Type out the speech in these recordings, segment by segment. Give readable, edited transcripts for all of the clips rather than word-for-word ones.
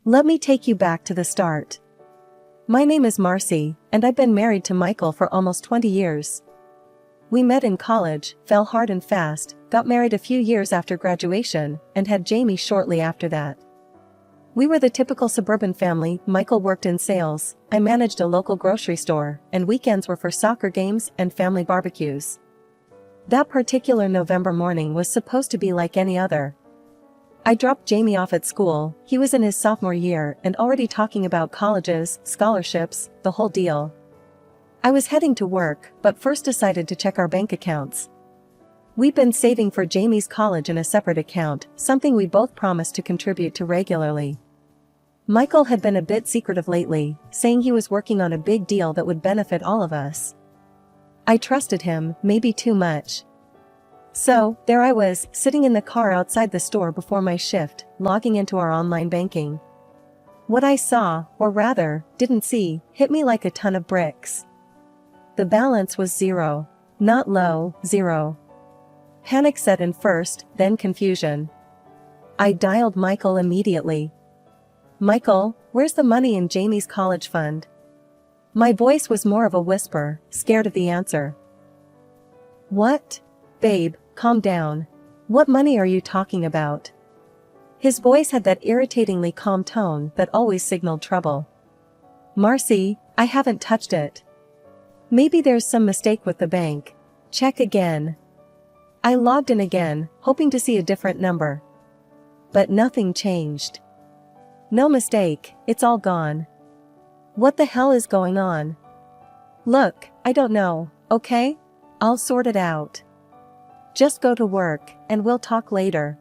Let me take you back to the start. My name is Marcy, and I've been married to Michael for almost 20 years. We met in college, fell hard and fast, got married a few years after graduation, and had Jamie shortly after that. We were the typical suburban family. Michael worked in sales, I managed a local grocery store, and weekends were for soccer games and family barbecues. That particular November morning was supposed to be like any other. I dropped Jamie off at school. He was in his sophomore year and already talking about colleges, scholarships, the whole deal. I was heading to work, but first decided to check our bank accounts. We'd been saving for Jamie's college in a separate account, something we both promised to contribute to regularly. Michael had been a bit secretive lately, saying he was working on a big deal that would benefit all of us. I trusted him, maybe too much. So, there I was, sitting in the car outside the store before my shift, logging into our online banking. What I saw, or rather, didn't see, hit me like a ton of bricks. The balance was zero. Not low, zero. Panic set in first, then confusion. I dialed Michael immediately. Michael, where's the money in Jamie's college fund? My voice was more of a whisper, scared of the answer. What? Babe, calm down. What money are you talking about? His voice had that irritatingly calm tone that always signaled trouble. Marcy, I haven't touched it. Maybe there's some mistake with the bank. Check again. I logged in again, hoping to see a different number. But nothing changed. No mistake, it's all gone. What the hell is going on? Look, I don't know, okay? I'll sort it out. Just go to work, and we'll talk later.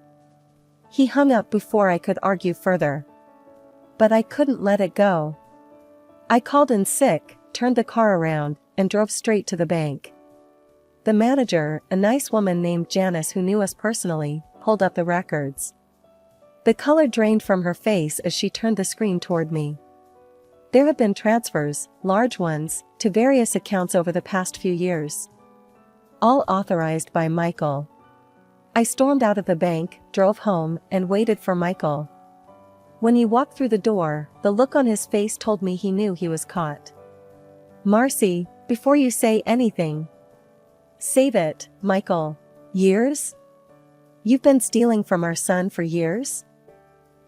He hung up before I could argue further. But I couldn't let it go. I called in sick, turned the car around, and drove straight to the bank. The manager, a nice woman named Janice who knew us personally, pulled up the records. The color drained from her face as she turned the screen toward me. There had been transfers, large ones, to various accounts over the past few years. All authorized by Michael. I stormed out of the bank, drove home, and waited for Michael. When he walked through the door, the look on his face told me he knew he was caught. Marcy, before you say anything. Save it, Michael. Years? You've been stealing from our son for years?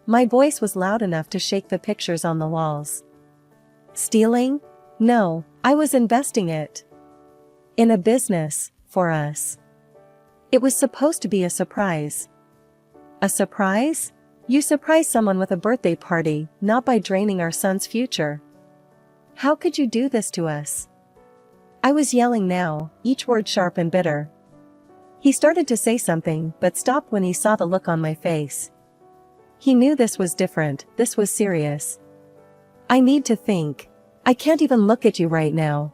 My voice was loud enough to shake the pictures on the walls. Stealing? No, I was investing it. In a business, for us. It was supposed to be a surprise. A surprise? You surprise someone with a birthday party, not by draining our son's future. How could you do this to us? I was yelling now, each word sharp and bitter. He started to say something, but stopped when he saw the look on my face. He knew this was different, this was serious. I need to think. I can't even look at you right now.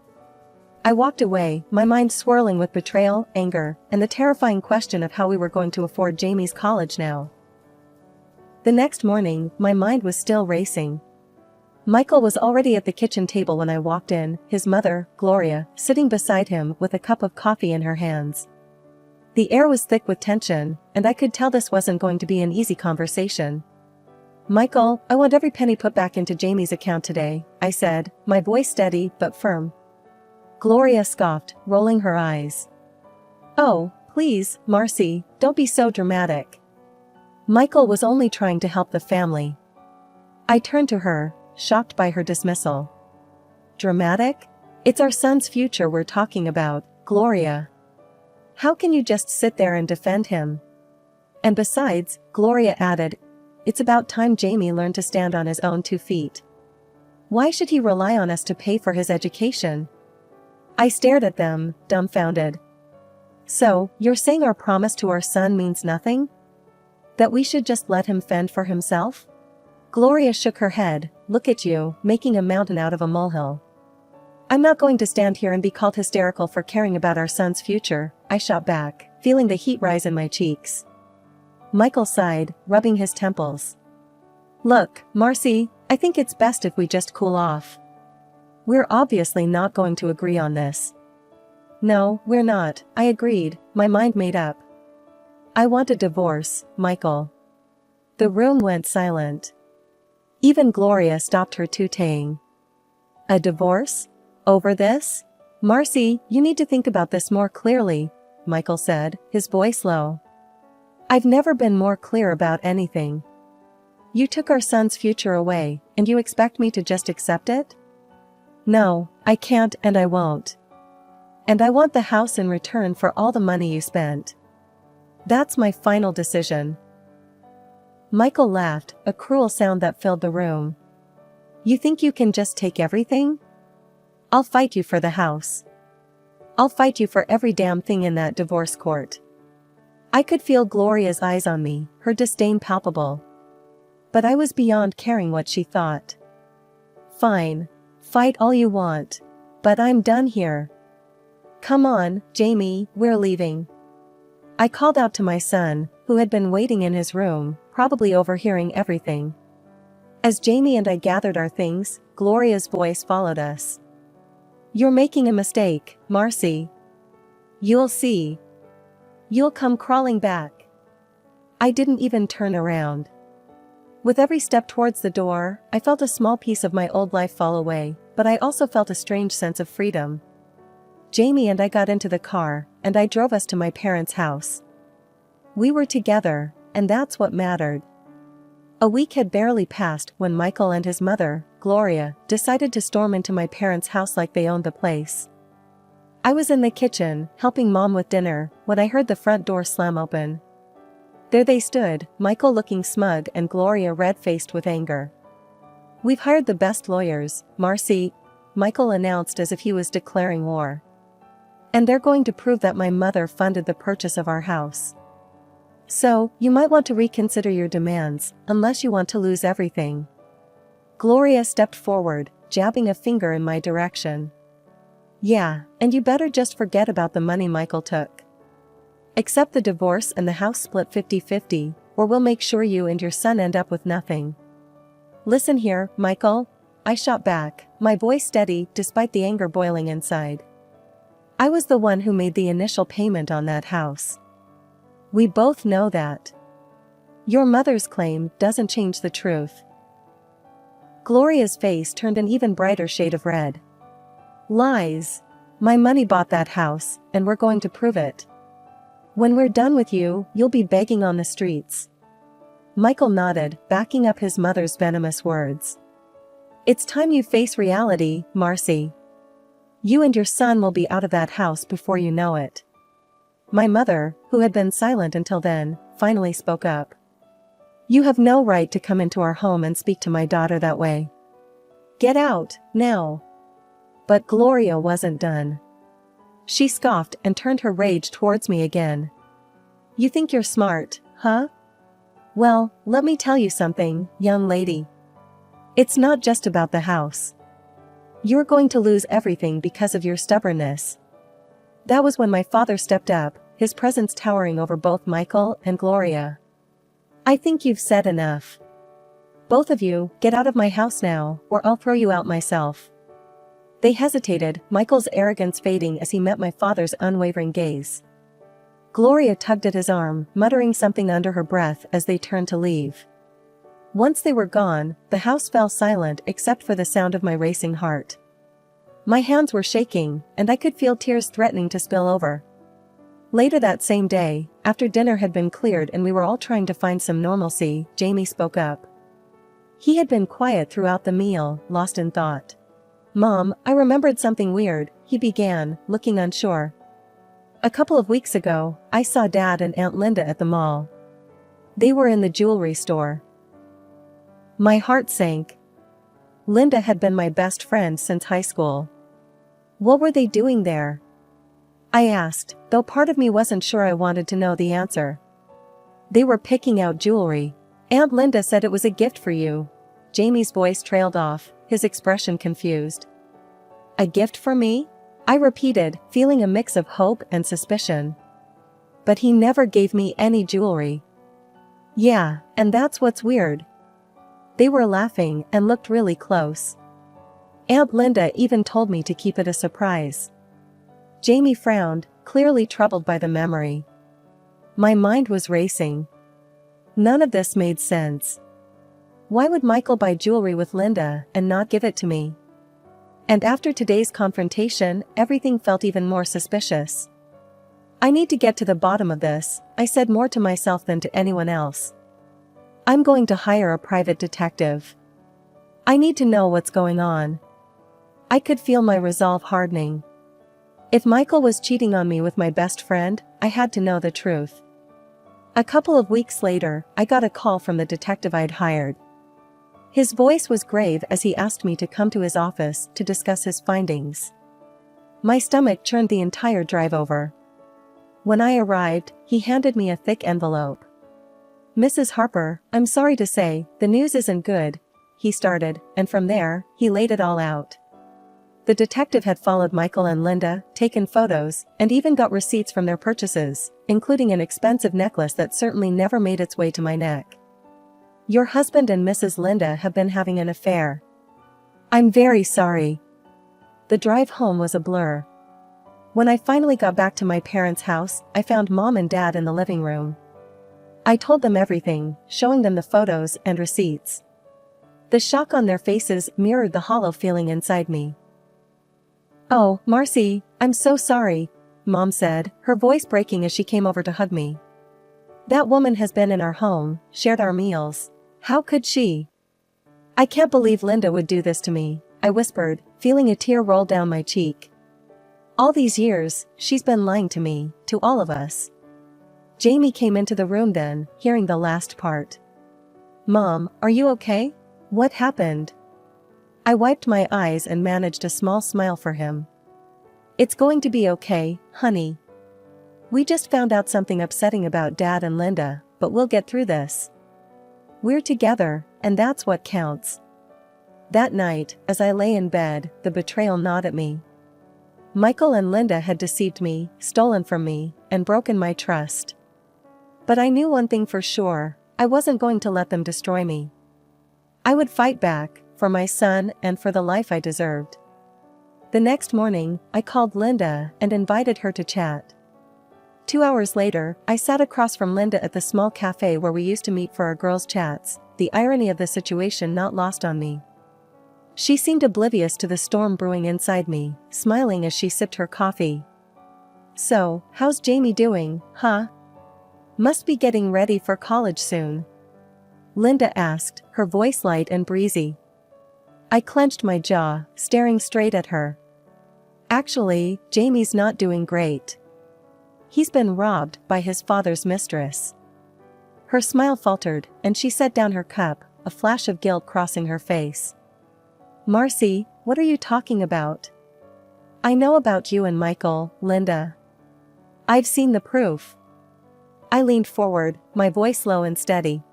I walked away, my mind swirling with betrayal, anger, and the terrifying question of how we were going to afford Jamie's college now. The next morning, my mind was still racing. Michael was already at the kitchen table when I walked in, his mother, Gloria, sitting beside him with a cup of coffee in her hands. The air was thick with tension, and I could tell this wasn't going to be an easy conversation. Michael, I want every penny put back into Jamie's account today, I said, my voice steady but firm. Gloria scoffed, rolling her eyes. Oh, please, Marcy, don't be so dramatic. Michael was only trying to help the family. I turned to her, shocked by her dismissal. Dramatic? It's our son's future we're talking about, Gloria. How can you just sit there and defend him? And besides, Gloria added, it's about time Jamie learned to stand on his own 2 feet. Why should he rely on us to pay for his education? I stared at them, dumbfounded. So, you're saying our promise to our son means nothing? That we should just let him fend for himself? Gloria shook her head. Look at you, making a mountain out of a molehill. I'm not going to stand here and be called hysterical for caring about our son's future, I shot back, feeling the heat rise in my cheeks. Michael sighed, rubbing his temples. Look, Marcy, I think it's best if we just cool off. We're obviously not going to agree on this. No, we're not, I agreed, my mind made up. I want a divorce, Michael. The room went silent. Even Gloria stopped her tutaying. A divorce? Over this? Marcy, you need to think about this more clearly, Michael said, his voice low. I've never been more clear about anything. You took our son's future away, and you expect me to just accept it? No, I can't and I won't. And I want the house in return for all the money you spent. That's my final decision. Michael laughed, a cruel sound that filled the room. You think you can just take everything? I'll fight you for the house. I'll fight you for every damn thing in that divorce court. I could feel Gloria's eyes on me, her disdain palpable. But I was beyond caring what she thought. Fine. Fight all you want. But I'm done here. Come on, Jamie, we're leaving. I called out to my son, who had been waiting in his room, probably overhearing everything. As Jamie and I gathered our things, Gloria's voice followed us. You're making a mistake, Marcy. You'll see. You'll come crawling back. I didn't even turn around. With every step towards the door, I felt a small piece of my old life fall away, but I also felt a strange sense of freedom. Jamie and I got into the car, and I drove us to my parents' house. We were together, and that's what mattered. A week had barely passed when Michael and his mother, Gloria, decided to storm into my parents' house like they owned the place. I was in the kitchen, helping Mom with dinner, when I heard the front door slam open. There they stood, Michael looking smug and Gloria red-faced with anger. We've hired the best lawyers, Marcy, Michael announced as if he was declaring war. And they're going to prove that my mother funded the purchase of our house. So, you might want to reconsider your demands, unless you want to lose everything. Gloria stepped forward, jabbing a finger in my direction. Yeah, and you better just forget about the money Michael took. Accept the divorce and the house split 50-50, or we'll make sure you and your son end up with nothing. Listen here, Michael, I shot back, my voice steady despite the anger boiling inside. I was the one who made the initial payment on that house. We both know that. Your mother's claim doesn't change the truth. Gloria's face turned an even brighter shade of red. Lies. My money bought that house, and we're going to prove it. When we're done with you, you'll be begging on the streets. Michael nodded, backing up his mother's venomous words. It's time you face reality, Marcy. You and your son will be out of that house before you know it. My mother, who had been silent until then, finally spoke up. You have no right to come into our home and speak to my daughter that way. Get out, now. But Gloria wasn't done. She scoffed and turned her rage towards me again. You think you're smart, huh? Well, let me tell you something, young lady. It's not just about the house. You're going to lose everything because of your stubbornness. That was when my father stepped up, his presence towering over both Michael and Gloria. I think you've said enough. Both of you, get out of my house now, or I'll throw you out myself. They hesitated, Michael's arrogance fading as he met my father's unwavering gaze. Gloria tugged at his arm, muttering something under her breath as they turned to leave. Once they were gone, the house fell silent except for the sound of my racing heart. My hands were shaking, and I could feel tears threatening to spill over. Later that same day, after dinner had been cleared and we were all trying to find some normalcy, Jamie spoke up. He had been quiet throughout the meal, lost in thought. Mom, I remembered something weird, he began, looking unsure. A couple of weeks ago, I saw Dad and Aunt Linda at the mall. They were in the jewelry store. My heart sank. Linda had been my best friend since high school. What were they doing there? I asked, though part of me wasn't sure I wanted to know the answer. They were picking out jewelry. Aunt Linda said it was a gift for you. Jamie's voice trailed off, his expression confused. A gift for me? I repeated, feeling a mix of hope and suspicion. But he never gave me any jewelry. Yeah, and that's what's weird. They were laughing and looked really close. Aunt Linda even told me to keep it a surprise. Jamie frowned, clearly troubled by the memory. My mind was racing. None of this made sense. Why would Michael buy jewelry with Linda and not give it to me? And after today's confrontation, everything felt even more suspicious. I need to get to the bottom of this, I said more to myself than to anyone else. I'm going to hire a private detective. I need to know what's going on. I could feel my resolve hardening. If Michael was cheating on me with my best friend, I had to know the truth. A couple of weeks later, I got a call from the detective I'd hired. His voice was grave as he asked me to come to his office to discuss his findings. My stomach churned the entire drive over. When I arrived, he handed me a thick envelope. "Mrs. Harper, I'm sorry to say, the news isn't good," he started, and from there, he laid it all out. The detective had followed Michael and Linda, taken photos, and even got receipts from their purchases, including an expensive necklace that certainly never made its way to my neck. "Your husband and Mrs. Linda have been having an affair. I'm very sorry." The drive home was a blur. When I finally got back to my parents' house, I found Mom and Dad in the living room. I told them everything, showing them the photos and receipts. The shock on their faces mirrored the hollow feeling inside me. "Oh, Marcy, I'm so sorry," Mom said, her voice breaking as she came over to hug me. "That woman has been in our home, shared our meals. How could she? I can't believe Linda would do this to me," I whispered, feeling a tear roll down my cheek. "All these years, she's been lying to me, to all of us." Jamie came into the room then, hearing the last part. "Mom, are you okay? What happened?" I wiped my eyes and managed a small smile for him. "It's going to be okay, honey. We just found out something upsetting about Dad and Linda, but we'll get through this. We're together, and that's what counts." That night, as I lay in bed, the betrayal gnawed at me. Michael and Linda had deceived me, stolen from me, and broken my trust. But I knew one thing for sure, I wasn't going to let them destroy me. I would fight back, for my son and for the life I deserved. The next morning, I called Linda and invited her to chat. 2 hours later, I sat across from Linda at the small cafe where we used to meet for our girls' chats, the irony of the situation not lost on me. She seemed oblivious to the storm brewing inside me, smiling as she sipped her coffee. "So, how's Jamie doing, huh? Must be getting ready for college soon?" Linda asked, her voice light and breezy. I clenched my jaw, staring straight at her. "Actually, Jamie's not doing great. He's been robbed by his father's mistress." Her smile faltered, and she set down her cup, a flash of guilt crossing her face. "Marcy, what are you talking about?" "I know about you and Michael, Linda. I've seen the proof." I leaned forward, my voice low and steady.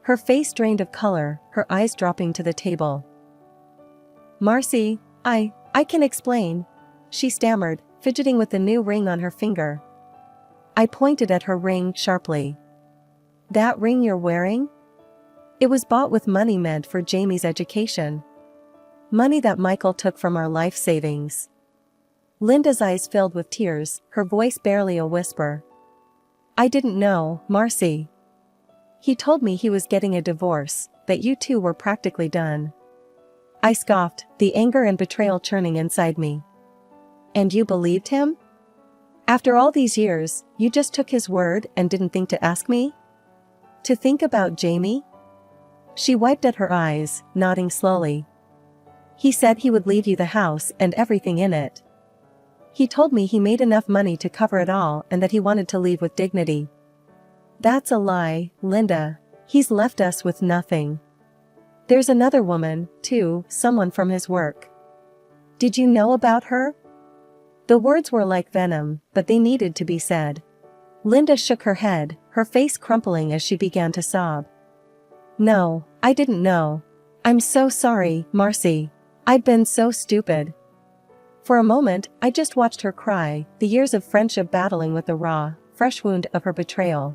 Her face drained of color, her eyes dropping to the table. "Marcy, I can explain," she stammered, fidgeting with the new ring on her finger. I pointed at her ring sharply. "That ring you're wearing? It was bought with money meant for Jamie's education. Money that Michael took from our life savings." Linda's eyes filled with tears, her voice barely a whisper. "I didn't know, Marcy. He told me he was getting a divorce, that you two were practically done." I scoffed, the anger and betrayal churning inside me. "And you believed him? After all these years, you just took his word and didn't think to ask me? To think about Jamie?" She wiped at her eyes, nodding slowly. "He said he would leave you the house and everything in it. He told me he made enough money to cover it all and that he wanted to leave with dignity." "That's a lie, Linda. He's left us with nothing. There's another woman, too, someone from his work. Did you know about her?" The words were like venom, but they needed to be said. Linda shook her head, her face crumpling as she began to sob. "No, I didn't know. I'm so sorry, Marcy. I've been so stupid." For a moment, I just watched her cry, the years of friendship battling with the raw, fresh wound of her betrayal.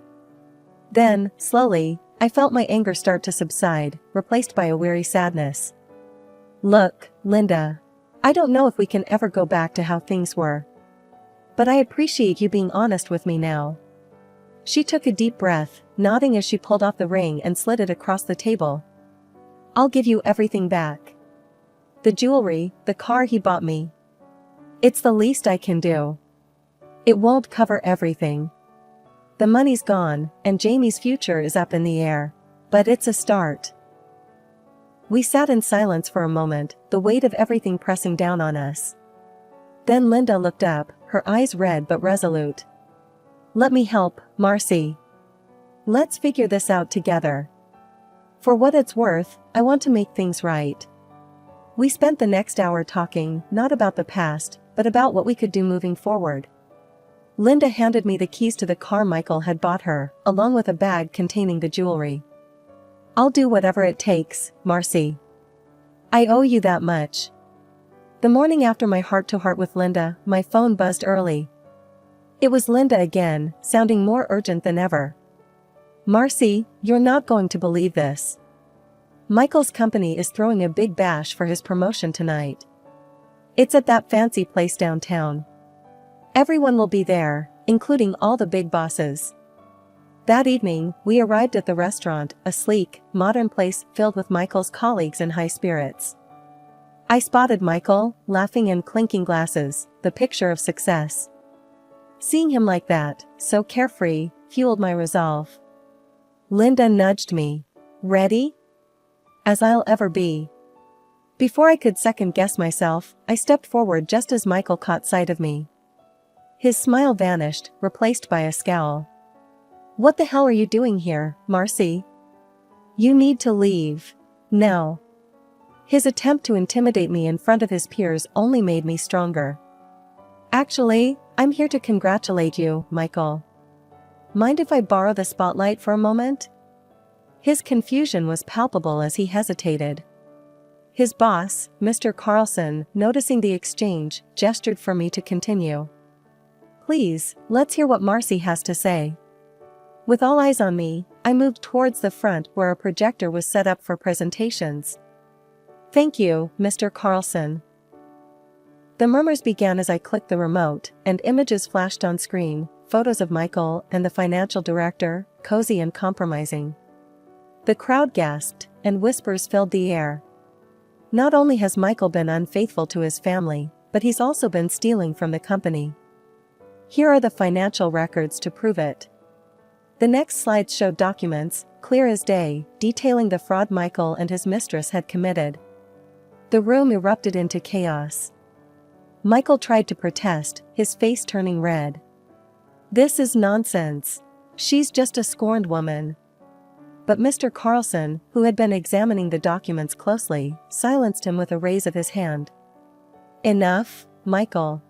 Then, slowly, I felt my anger start to subside, replaced by a weary sadness. "Look, Linda. I don't know if we can ever go back to how things were. But I appreciate you being honest with me now." She took a deep breath, nodding as she pulled off the ring and slid it across the table. I'll give you everything back. The jewelry, the car he bought me. It's the least I can do. It won't cover everything. The money's gone, and Jamie's future is up in the air. But it's a start. We sat in silence for a moment, the weight of everything pressing down on us. Then Linda looked up, her eyes red but resolute. Let me help, Marcy. Let's figure this out together. For what it's worth, I want to make things right. We spent the next hour talking, not about the past, but about what we could do moving forward. Linda handed me the keys to the car Michael had bought her, along with a bag containing the jewelry. I'll do whatever it takes, Marcy. I owe you that much. The morning after my heart-to-heart with Linda, my phone buzzed early. It was Linda again, sounding more urgent than ever. Marcy, you're not going to believe this. Michael's company is throwing a big bash for his promotion tonight. It's at that fancy place downtown. Everyone will be there, including all the big bosses. That evening, we arrived at the restaurant, a sleek, modern place filled with Michael's colleagues in high spirits. I spotted Michael, laughing and clinking glasses, the picture of success. Seeing him like that, so carefree, fueled my resolve. Linda nudged me. Ready? As I'll ever be. Before I could second-guess myself, I stepped forward just as Michael caught sight of me. His smile vanished, replaced by a scowl. What the hell are you doing here, Marcy? You need to leave. Now. His attempt to intimidate me in front of his peers only made me stronger. Actually, I'm here to congratulate you, Michael. Mind if I borrow the spotlight for a moment? His confusion was palpable as he hesitated. His boss, Mr. Carlson, noticing the exchange, gestured for me to continue. Please, let's hear what Marcy has to say. With all eyes on me, I moved towards the front where a projector was set up for presentations. Thank you, Mr. Carlson. The murmurs began as I clicked the remote, and images flashed on screen, photos of Michael and the financial director, cozy and compromising. The crowd gasped, and whispers filled the air. Not only has Michael been unfaithful to his family, but he's also been stealing from the company. Here are the financial records to prove it. The next slides showed documents, clear as day, detailing the fraud Michael and his mistress had committed. The room erupted into chaos. Michael tried to protest, his face turning red. This is nonsense. She's just a scorned woman. But Mr. Carlson, who had been examining the documents closely, silenced him with a raise of his hand. Enough, Michael.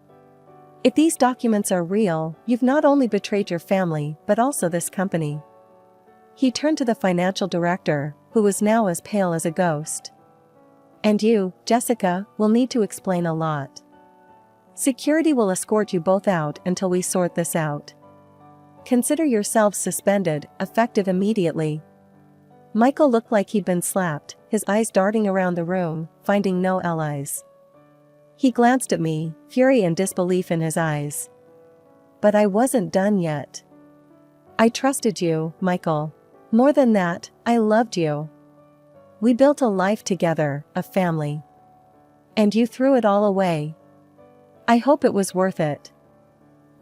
If these documents are real, you've not only betrayed your family, but also this company. He turned to the financial director, who was now as pale as a ghost. And you, Jessica, will need to explain a lot. Security will escort you both out until we sort this out. Consider yourselves suspended, effective immediately. Michael looked like he'd been slapped, his eyes darting around the room, finding no allies. He glanced at me, fury and disbelief in his eyes. But I wasn't done yet. I trusted you, Michael. More than that, I loved you. We built a life together, a family. And you threw it all away. I hope it was worth it.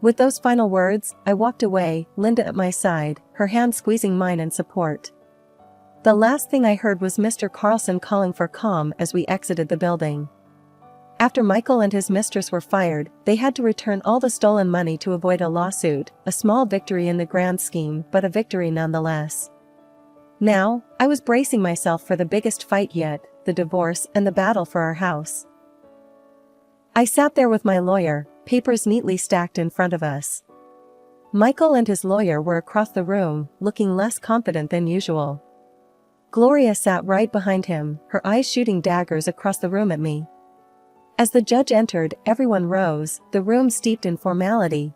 With those final words, I walked away, Linda at my side, her hand squeezing mine in support. The last thing I heard was Mr. Carlson calling for calm as we exited the building. After Michael and his mistress were fired, they had to return all the stolen money to avoid a lawsuit, a small victory in the grand scheme, but a victory nonetheless. Now, I was bracing myself for the biggest fight yet, the divorce and the battle for our house. I sat there with my lawyer, papers neatly stacked in front of us. Michael and his lawyer were across the room, looking less confident than usual. Gloria sat right behind him, her eyes shooting daggers across the room at me. As the judge entered, everyone rose, the room steeped in formality.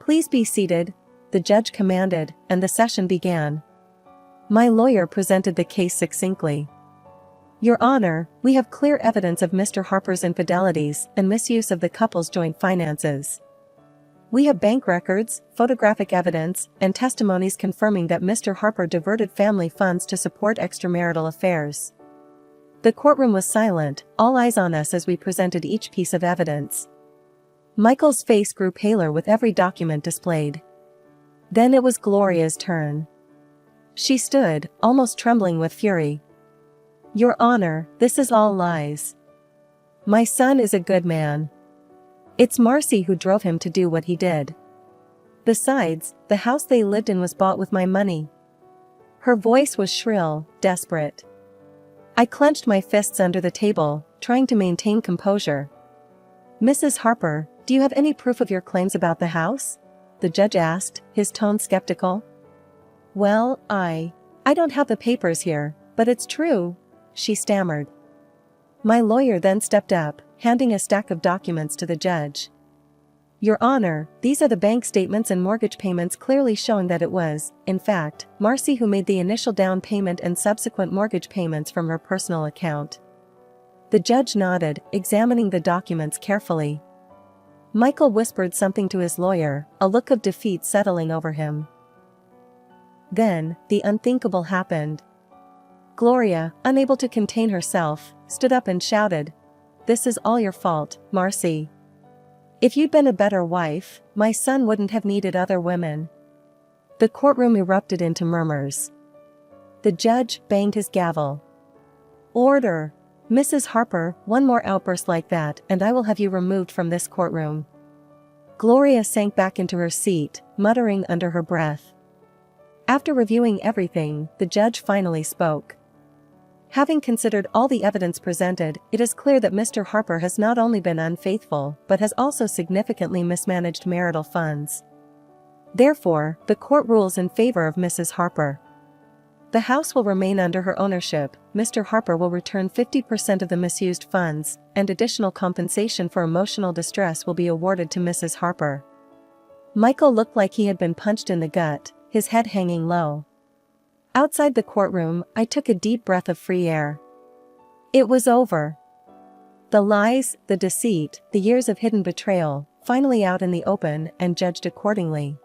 Please be seated, the judge commanded, and the session began. My lawyer presented the case succinctly. Your Honor, we have clear evidence of Mr. Harper's infidelities and misuse of the couple's joint finances. We have bank records, photographic evidence, and testimonies confirming that Mr. Harper diverted family funds to support extramarital affairs. The courtroom was silent, all eyes on us as we presented each piece of evidence. Michael's face grew paler with every document displayed. Then it was Gloria's turn. She stood, almost trembling with fury. "Your Honor, this is all lies. My son is a good man. It's Marcy who drove him to do what he did. Besides, the house they lived in was bought with my money." Her voice was shrill, desperate. I clenched my fists under the table, trying to maintain composure. "Mrs. Harper, do you have any proof of your claims about the house?" the judge asked, his tone skeptical. "Well, I don't have the papers here, but it's true," she stammered. My lawyer then stepped up, handing a stack of documents to the judge. "Your Honor, these are the bank statements and mortgage payments clearly showing that it was, in fact, Marcy who made the initial down payment and subsequent mortgage payments from her personal account." The judge nodded, examining the documents carefully. Michael whispered something to his lawyer, a look of defeat settling over him. Then, the unthinkable happened. Gloria, unable to contain herself, stood up and shouted, "This is all your fault, Marcy. If you'd been a better wife, my son wouldn't have needed other women." The courtroom erupted into murmurs. The judge banged his gavel. "Order! Mrs. Harper, one more outburst like that and I will have you removed from this courtroom." Gloria sank back into her seat, muttering under her breath. After reviewing everything, the judge finally spoke. "Having considered all the evidence presented, it is clear that Mr. Harper has not only been unfaithful but has also significantly mismanaged marital funds. Therefore, the court rules in favor of Mrs. Harper. The house will remain under her ownership, Mr. Harper will return 50% of the misused funds, and additional compensation for emotional distress will be awarded to Mrs. Harper." Michael looked like he had been punched in the gut, his head hanging low. Outside the courtroom, I took a deep breath of free air. It was over. The lies, the deceit, the years of hidden betrayal, finally out in the open and judged accordingly.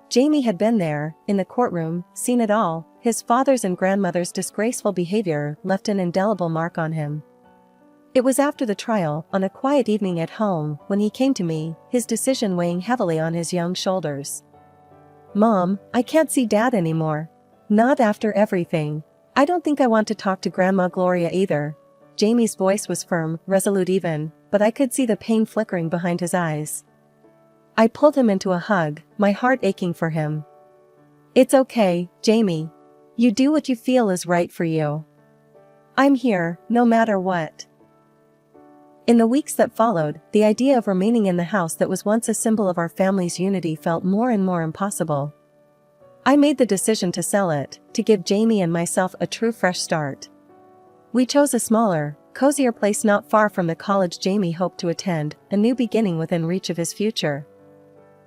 Jamie had been there, in the courtroom, seen it all. His father's and grandmother's disgraceful behavior left an indelible mark on him. It was after the trial, on a quiet evening at home, when he came to me, his decision weighing heavily on his young shoulders. "Mom, I can't see Dad anymore. Not after everything. I don't think I want to talk to Grandma Gloria either." Jamie's voice was firm, resolute even, but I could see the pain flickering behind his eyes. I pulled him into a hug, my heart aching for him. "It's okay, Jamie. You do what you feel is right for you. I'm here, no matter what." In the weeks that followed, the idea of remaining in the house that was once a symbol of our family's unity felt more and more impossible. I made the decision to sell it, to give Jamie and myself a true fresh start. We chose a smaller, cozier place not far from the college Jamie hoped to attend, a new beginning within reach of his future.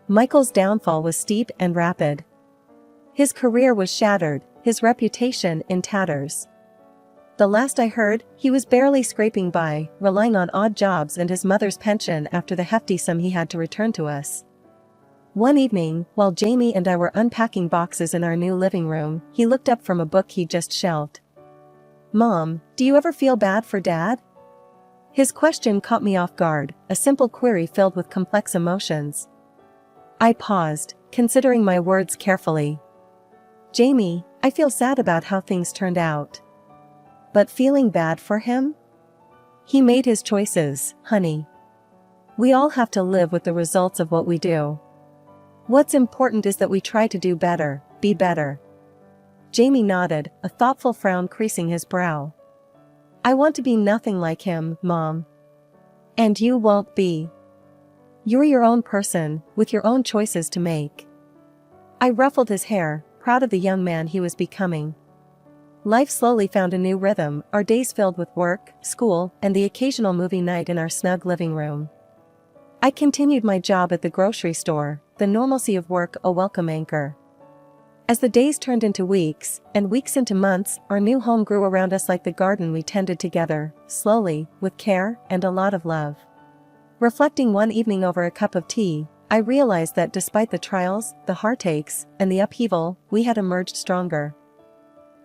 Michael's downfall was steep and rapid. His career was shattered, his reputation in tatters. The last I heard, he was barely scraping by, relying on odd jobs and his mother's pension after the hefty sum he had to return to us. One evening, while Jamie and I were unpacking boxes in our new living room, he looked up from a book he'd just shelved. "Mom, do you ever feel bad for Dad?" His question caught me off guard, a simple query filled with complex emotions. I paused, considering my words carefully. "Jamie, I feel sad about how things turned out. But feeling bad for him? He made his choices, honey. We all have to live with the results of what we do. What's important is that we try to do better, be better." Jamie nodded, a thoughtful frown creasing his brow. "I want to be nothing like him, Mom. And you won't be. You're your own person, with your own choices to make." I ruffled his hair, proud of the young man he was becoming. Life slowly found a new rhythm, our days filled with work, school, and the occasional movie night in our snug living room. I continued my job at the grocery store, the normalcy of work a welcome anchor. As the days turned into weeks, and weeks into months, our new home grew around us like the garden we tended together, slowly, with care, and a lot of love. Reflecting one evening over a cup of tea, I realized that despite the trials, the heartaches, and the upheaval, we had emerged stronger.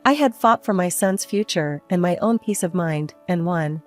I had fought for my son's future and my own peace of mind, and won.